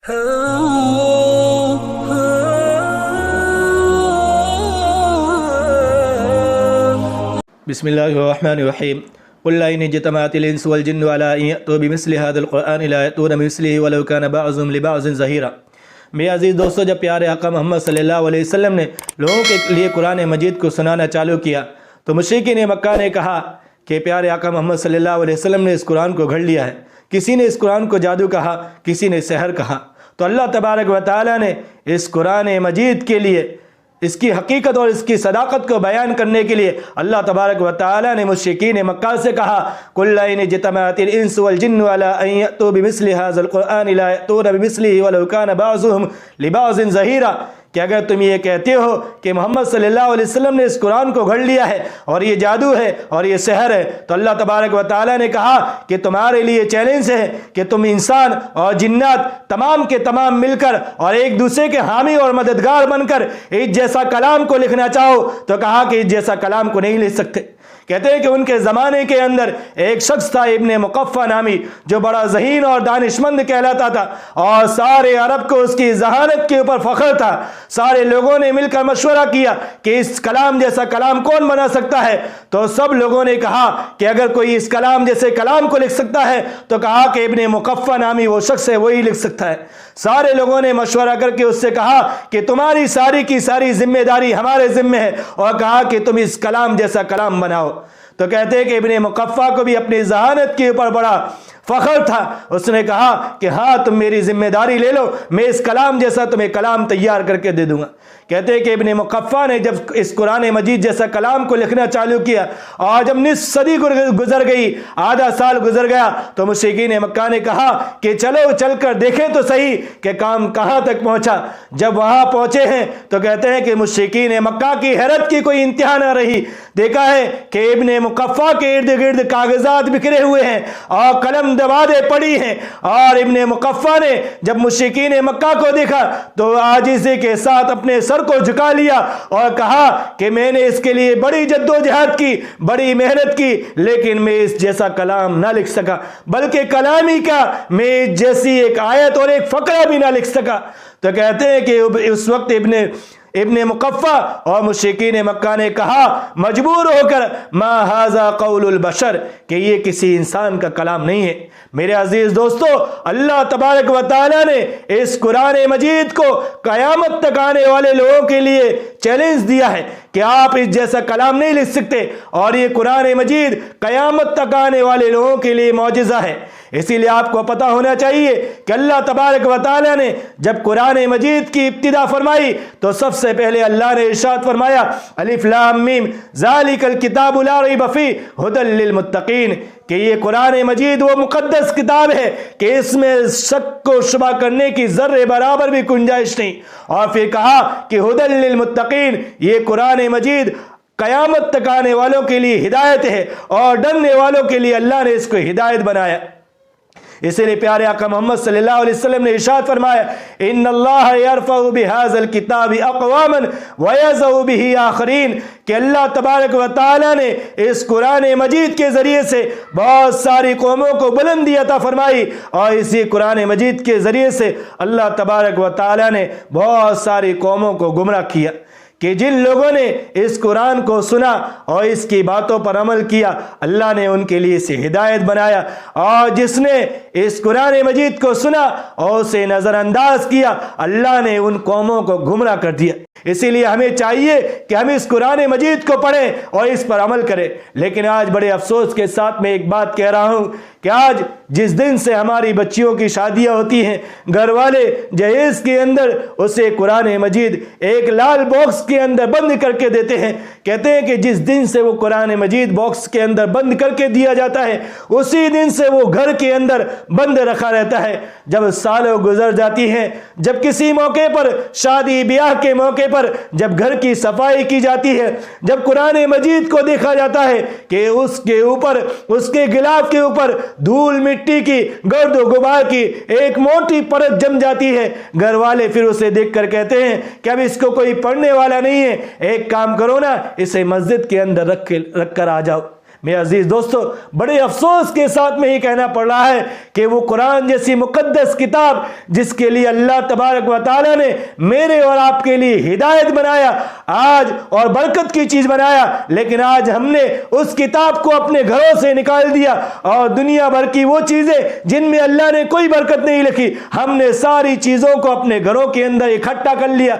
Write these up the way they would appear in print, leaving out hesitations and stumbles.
بسم اللہ الرحمن الرحیم قل ان اجتمعت الانس والجن على ان یأتوا بمثل هذا القرآن لا یأتون بمثله ولو كان بعضهم لبعض ظہیرا۔ میرے عزیز دوستو، جب پیارے آقا محمد صلی اللہ علیہ وسلم نے لوگوں کے لیے قرآن مجید کو سنانا چالو کیا تو مشرکین مکہ نے کہا کہ پیارے آقا محمد صلی اللہ علیہ وسلم نے اس قرآن کو گھڑ لیا ہے۔ کسی نے اس قرآن کو جادو کہا، کسی نے سحر کہا۔ تو اللہ تبارک و تعالی نے اس قرآن مجید کے لیے اس کی حقیقت اور اس کی صداقت کو بیان کرنے کے لیے اللہ تبارک و تعالی نے مشرکین مکہ سے کہا قل ان اجتمعت الانس والجن على ان یأتوا بمثل هذا القرآن لا یأتون بمثله ولو كان بعضهم لبعض ظہیرا، کہ اگر تم یہ کہتے ہو کہ محمد صلی اللہ علیہ وسلم نے اس قرآن کو گھڑ لیا ہے اور یہ جادو ہے اور یہ سحر ہے، تو اللہ تبارک و تعالی نے کہا کہ تمہارے لیے چیلنج ہے کہ تم انسان اور جنات تمام کے تمام مل کر اور ایک دوسرے کے حامی اور مددگار بن کر ایک جیسا کلام کو لکھنا چاہو، تو کہا کہ اس جیسا کلام کو نہیں لکھ سکتے۔ کہتے ہیں کہ ان کے زمانے کے اندر ایک شخص تھا ابن مقفع نامی، جو بڑا ذہین اور دانشمند کہلاتا تھا اور سارے عرب کو اس کی ذہانت کے اوپر فخر تھا۔ سارے لوگوں نے مل کر مشورہ کیا کہ اس کلام جیسا کلام کون بنا سکتا ہے، تو سب لوگوں نے کہا کہ اگر کوئی اس کلام جیسے کلام کو لکھ سکتا ہے تو کہا کہ ابن مقفع نامی وہ شخص ہے، وہی لکھ سکتا ہے۔ سارے لوگوں نے مشورہ کر کے اس سے کہا کہ تمہاری ساری کی ساری ذمہ داری ہمارے ذمہ ہے، اور کہا کہ تم اس کلام جیسا کلام بناؤ۔ تو کہتے ہیں کہ ابن مقفع کو بھی اپنی ذہانت کے اوپر بڑا فخر تھا۔ اس نے کہا کہ ہاں تم میری ذمہ داری لے لو، میں اس کلام جیسا تمہیں کلام تیار کر کے دے دوں گا۔ کہتے ہیں کہ ابن مقفع نے جب اس قرآن مجید جیسا کلام کو لکھنا چالو کیا اور جب نصف صدی گزر گئی، آدھا سال گزر گیا، تو مشرکین مکہ نے کہا کہ چلو چل کر دیکھیں تو صحیح کہ کام کہاں تک پہنچا۔ جب وہاں پہنچے ہیں تو کہتے ہیں کہ مشرکین مکہ کی حیرت کی کوئی انتہا نہ رہی۔ دیکھا ہے کہ ابن مقفع کے ارد گرد کاغذات بکھرے ہوئے ہیں اور قلم دبادے پڑی ہیں، اور ابن مقفع نے جب مشرکین مکہ کو دیکھا تو عاجزی کے ساتھ اپنے سر کو جھکا لیا اور کہا کہ میں نے اس کے لیے بڑی جدوجہد کی، بڑی محنت کی، لیکن میں اس جیسا کلام نہ لکھ سکا، بلکہ کلام ہی کا میں جیسی ایک آیت اور ایک فقرہ بھی نہ لکھ سکا۔ تو کہتے ہیں کہ اس وقت ابن مقفع اور مشرکین مکہ نے کہا مجبور ہو کر ما ھذا قول البشر، کہ یہ کسی انسان کا کلام نہیں ہے۔ میرے عزیز دوستو، اللہ تبارک و تعالی نے اس قرآن مجید کو قیامت تک آنے والے لوگوں کے لیے چیلنج دیا ہے کہ آپ اس جیسا کلام نہیں لکھ سکتے، اور یہ قرآن مجید قیامت تک آنے والے لوگوں کے لیے معجزہ ہے۔ اسی لیے آپ کو پتہ ہونا چاہیے کہ اللہ تبارک و تعالی نے جب قرآن مجید کی ابتدا فرمائی تو سب سے پہلے اللہ نے ارشاد فرمایا الف لام میم ذالک الکتاب لا ریب فیہ ھدی للمتقین، کہ یہ قرآن مجید وہ مقدس کتاب ہے کہ اس میں شک و شبہ کرنے کی ذرے برابر بھی گنجائش نہیں۔ اور پھر کہا کہ ھدی للمتقین، یہ قرآن مجید قیامت تک آنے والوں کے لیے ہدایت ہے، اور ڈرنے والوں کے لیے اللہ نے اس کو ہدایت بنایا۔ اسی لیے پیارے آقا محمد صلی اللہ علیہ وسلم نے ارشاد فرمایا ان اللہ یرفع بہذا الکتاب اقواما ویضع بہ آخرین، کہ اللہ تبارک و تعالی نے اس قرآن مجید کے ذریعے سے بہت ساری قوموں کو بلندی عطا فرمائی، اور اسی قرآن مجید کے ذریعے سے اللہ تبارک و تعالی نے بہت ساری قوموں کو گمراہ کیا، کہ جن لوگوں نے اس قرآن کو سنا اور اس کی باتوں پر عمل کیا اللہ نے ان کے لیے اسے ہدایت بنایا، اور جس نے اس قرآن مجید کو سنا اور اسے نظر انداز کیا اللہ نے ان قوموں کو گمراہ کر دیا۔ اسی لیے ہمیں چاہیے کہ ہم اس قرآن مجید کو پڑھیں اور اس پر عمل کریں۔ لیکن آج بڑے افسوس کے ساتھ میں ایک بات کہہ رہا ہوں کہ آج جس دن سے ہماری بچیوں کی شادیاں ہوتی ہیں، گھر والے جہیز کے اندر اسے قرآن مجید ایک لال باکس کے اندر بند کر کے دیتے ہیں۔ کہتے ہیں کہ جس دن سے وہ قرآن مجید باکس کے اندر بند کر کے دیا جاتا ہے اسی دن سے وہ گھر کے اندر بند رکھا رہتا ہے۔ جب سالوں گزر جاتی ہیں، جب کسی موقع پر شادی بیاہ کے موقع پر جب گھر کی صفائی کی جاتی ہے، جب قرآن مجید کو دیکھا جاتا ہے کہ اس کے اوپر، اس کے غلاف کے اوپر دھول مٹی کی، گرد و غبار کی ایک موٹی پرت جم جاتی ہے، گھر والے پھر اسے دیکھ کر کہتے ہیں کہ اب اس کو کوئی پڑھنے والا نہیں ہے، ایک کام کرو نا، اسے مسجد کے اندر رکھ کر آ جاؤ۔ میرے عزیز دوستو، بڑے افسوس کے ساتھ میں ہی کہنا پڑ رہا ہے کہ وہ قرآن جیسی مقدس کتاب جس کے لیے اللہ تبارک و تعالیٰ نے میرے اور آپ کے لیے ہدایت بنایا آج اور برکت کی چیز بنایا، لیکن آج ہم نے اس کتاب کو اپنے گھروں سے نکال دیا اور دنیا بھر کی وہ چیزیں جن میں اللہ نے کوئی برکت نہیں لکھی، ہم نے ساری چیزوں کو اپنے گھروں کے اندر اکٹھا کر لیا۔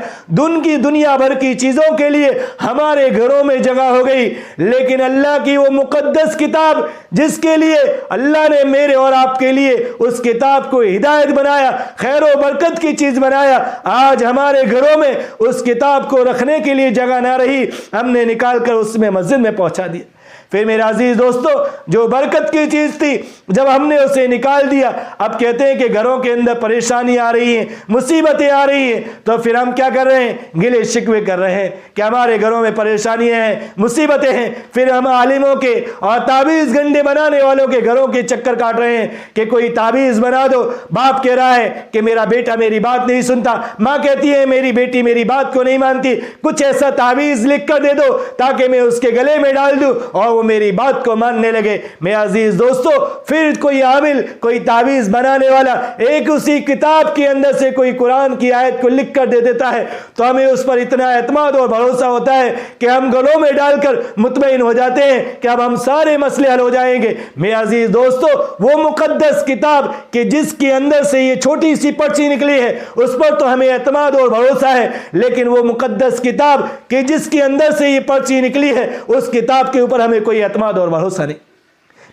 دنیا بھر کی چیزوں کے لیے ہمارے گھروں میں جگہ ہو گئی، لیکن اللہ کی وہ مقدس کتاب جس کے لیے اللہ نے میرے اور آپ کے لیے اس کتاب کو ہدایت بنایا، خیر و برکت کی چیز بنایا، آج ہمارے گھروں میں اس کتاب کو رکھنے کے لیے جگہ نہ رہی، ہم نے نکال کر اس میں مسجد میں پہنچا دیا۔ پھر میرے عزیز دوستو، جو برکت کی چیز تھی جب ہم نے اسے نکال دیا، اب کہتے ہیں کہ گھروں کے اندر پریشانی آ رہی ہیں، مصیبتیں آ رہی ہیں، تو پھر ہم کیا کر رہے ہیں؟ گلے شکوے کر رہے ہیں کہ ہمارے گھروں میں پریشانیاں ہیں، مصیبتیں ہیں، پھر ہم عالموں کے اور تعویذ گنڈے بنانے والوں کے گھروں کے چکر کاٹ رہے ہیں کہ کوئی تعویذ بنا دو۔ باپ کہہ رہا ہے کہ میرا بیٹا میری بات نہیں سنتا، ماں کہتی ہے میری بیٹی میری بات کو نہیں مانتی، کچھ ایسا تعویذ لکھ کر دے دو تاکہ میں اس کے گلے میں ڈال دوں اور وہ میری بات کو ماننے لگے۔ میرے عزیز دوستو، پھر کوئی عامل، کوئی تعویذ بنانے والا ایک اسی کتاب کے اندر سے کوئی قرآن کی آیت کو لکھ کر دے دیتا ہے تو ہمیں اس پر اتنا اعتماد اور بھروسہ ہوتا ہے کہ ہم گلوں میں ڈال کر مطمئن ہو جاتے ہیں کہ اب ہم سارے مسئلے حل ہو جائیں گے۔ میرے عزیز دوستو، وہ مقدس کتاب کہ جس کے اندر سے یہ چھوٹی سی پرچی نکلی ہے اس پر تو ہمیں اعتماد اور بھروسہ ہے، لیکن وہ مقدس کتاب کہ جس کے اندر سے یہ پرچی نکلی ہے اس کتاب کے اوپر ہمیں کوئی اعتماد اور بھروسہ نہیں۔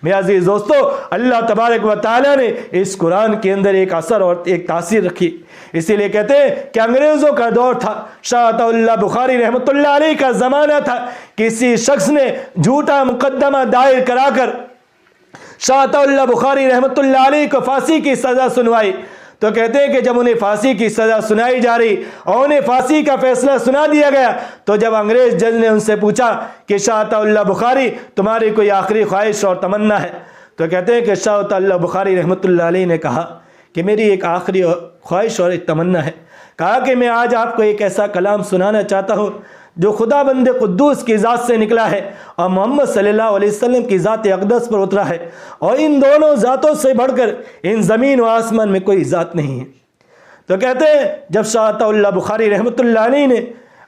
میرے عزیز دوستو، اللہ تبارک و تعالیٰ نے اس قرآن کے اندر ایک اثر اور ایک تاثیر رکھی، اسی لیے کہتے ہیں کہ انگریزوں کا دور تھا، شاہ عطا اللہ بخاری رحمۃ اللہ علیہ کا زمانہ تھا، کسی شخص نے جھوٹا مقدمہ دائر کرا کر شاہ عطا اللہ بخاری رحمۃ اللہ علیہ کو پھانسی کی سزا سنوائی، تو کہتے ہیں کہ جب انہیں پھانسی کی سزا سنائی جا رہی اور انہیں پھانسی کا فیصلہ سنا دیا گیا تو جب انگریز جج نے ان سے پوچھا کہ شاہ عطا اللہ بخاری تمہاری کوئی آخری خواہش اور تمنا ہے، تو کہتے ہیں کہ شاہ عطا اللہ بخاری رحمۃ اللہ علیہ نے کہا کہ میری ایک آخری خواہش اور ایک تمنا ہے، کہا کہ میں آج آپ کو ایک ایسا کلام سنانا چاہتا ہوں جو خدا بند قدوس کی ذات سے نکلا ہے اور محمد صلی اللہ علیہ وسلم کی ذات اقدس پر اترا ہے، اور ان دونوں ذاتوں سے بڑھ کر ان زمین و آسمان میں کوئی ذات نہیں ہے۔ تو کہتے ہیں جب شاہ عطا اللہ بخاری رحمۃ اللہ علیہ نے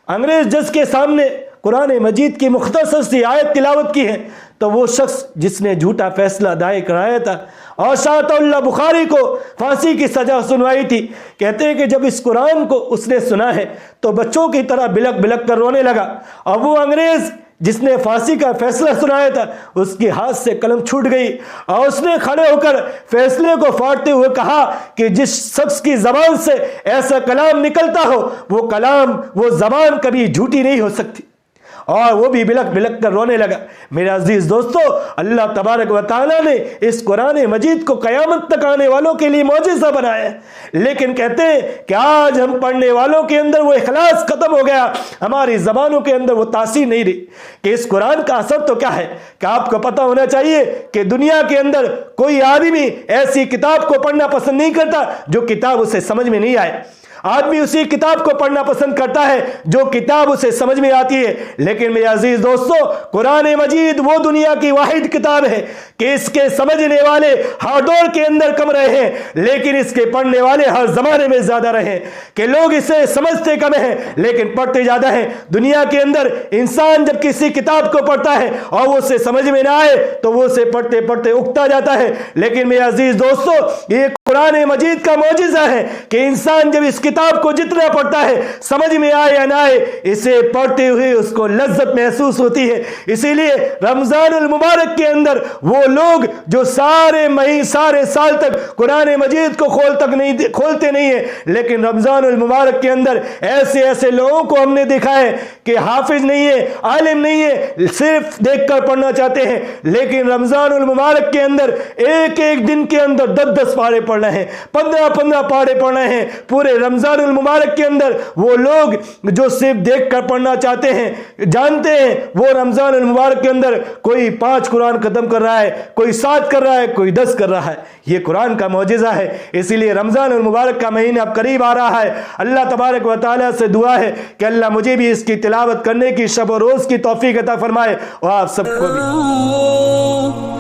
انگریز جج کے سامنے قرآن مجید کی مختصر سی آیت تلاوت کی ہے تو وہ شخص جس نے جھوٹا فیصلہ دائر کرایا تھا اور شاہ عطا اللہ بخاری کو پھانسی کی سزا سنوائی تھی، کہتے ہیں کہ جب اس قرآن کو اس نے سنا ہے تو بچوں کی طرح بلک بلک کر رونے لگا، اور وہ انگریز جس نے پھانسی کا فیصلہ سنایا تھا اس کے ہاتھ سے قلم چھوٹ گئی اور اس نے کھڑے ہو کر فیصلے کو پھاڑتے ہوئے کہا کہ جس شخص کی زبان سے ایسا کلام نکلتا ہو وہ کلام، وہ زبان کبھی جھوٹی نہیں ہو سکتی، اور وہ بھی بلک بلک کر رونے لگا۔ میرے عزیز دوستو، اللہ تبارک و تعالیٰ نے اس قرآن مجید کو قیامت تک آنے والوں کے لیے معجزہ بنایا ہے، لیکن کہتے ہیں کہ آج ہم پڑھنے والوں کے اندر وہ اخلاص ختم ہو گیا، ہماری زبانوں کے اندر وہ تاثیر نہیں رہی کہ اس قرآن کا اثر تو کیا ہے کہ آپ کو پتہ ہونا چاہیے کہ دنیا کے اندر کوئی آدمی ایسی کتاب کو پڑھنا پسند نہیں کرتا جو کتاب اسے سمجھ میں نہیں آئے، آدمی اسی کتاب کو پڑھنا پسند کرتا ہے جو کتاب اسے سمجھ میں آتی ہے، لیکن میرے عزیز دوستو، قرآن مجید وہ دنیا کی واحد کتاب ہے کہ اس کے سمجھنے والے ہر دور کے اندر کم رہے ہیں لیکن اس کے پڑھنے والے ہر زمانے میں زیادہ رہے، کہ لوگ اسے سمجھتے کم ہیں لیکن پڑھتے زیادہ ہیں۔ دنیا کے اندر انسان جب کسی کتاب کو پڑھتا ہے اور وہ اسے سمجھ میں نہ آئے تو وہ اسے پڑھتے پڑھتے اکتا جاتا ہے، لیکن میرے عزیز دوستو، یہ قرآن مجید کا معجزہ ہے کہ انسان جب اس کتاب کو جتنا پڑھتا ہے سمجھ میں آئے یا نہ آئے، اسے پڑھتے ہوئے اس کو لذت محسوس ہوتی ہے۔ اسی لیے رمضان المبارک کے اندر وہ لوگ جو سارے سال تک قرآن مجید کو کھولتے نہیں ہیں، لیکن رمضان المبارک کے اندر ایسے لوگوں کو ہم نے دیکھا ہے کہ حافظ نہیں ہے، عالم نہیں ہے، صرف دیکھ کر پڑھنا چاہتے ہیں، لیکن رمضان المبارک کے اندر ایک ایک دن کے اندر 10 پارے پڑھ پڑھنا ہے، 15 پارے پڑھنا ہے پورے رمضان المبارک کے اندر۔ وہ لوگ جو صرف دیکھ کر پڑھنا چاہتے ہیں، جانتے ہیں وہ رمضان المبارک کے اندر کوئی 5 قرآن ختم کر رہا ہے، کوئی 7 کر رہا ہے، کوئی 10 کر رہا ہے۔ یہ قرآن کا معجزہ ہے۔ اسی لیے رمضان المبارک کا مہینہ اب قریب آ رہا ہے۔ اللہ تبارک و تعالیٰ سے دعا ہے کہ اللہ مجھے بھی اس کی تلاوت کرنے کی شب و روز کی توفیق عطا فرمائے، اور آپ سب کو بھی۔